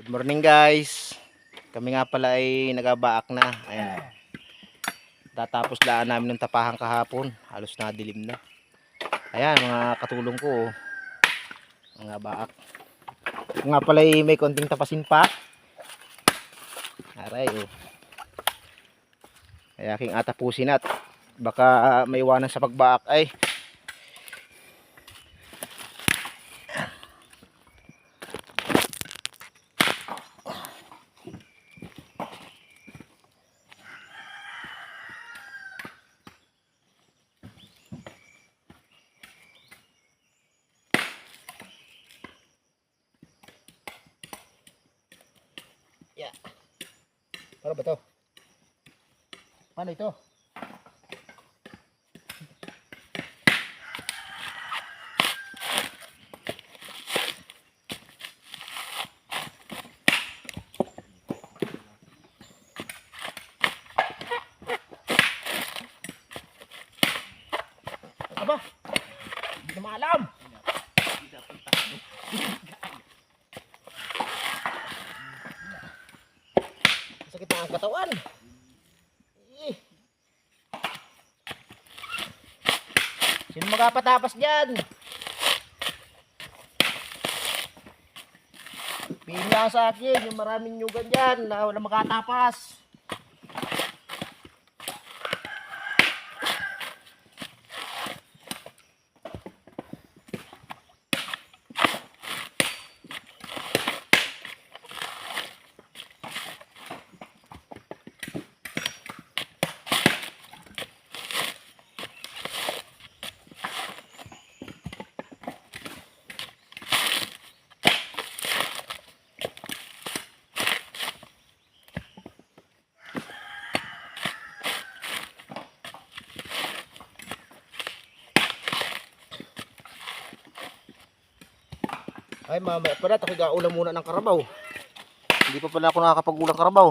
Good morning guys. Kami nga pala ay nagabaak na. Ayan. Tatapos laan namin ng tapahan kahapon. Halos nadilim na. Ayan mga katulong ko. Mga baak. Nga pala ay may konting tapasin pa. Aray oh. Kaya aking atapusin at baka maiwanan sa pagbaak ay. Yeah. Ano ba to? Paano ito? Aba? Hindi na maalam. Sakit na ang katawan. Sino magpatapas dyan? Pila sa akin, yung maraming nyugan dyan na wala makatapas. Ay mamaya pala, ako gaulam muna ng karabaw. Hindi pa pala ako nakakapag-ulang karabaw.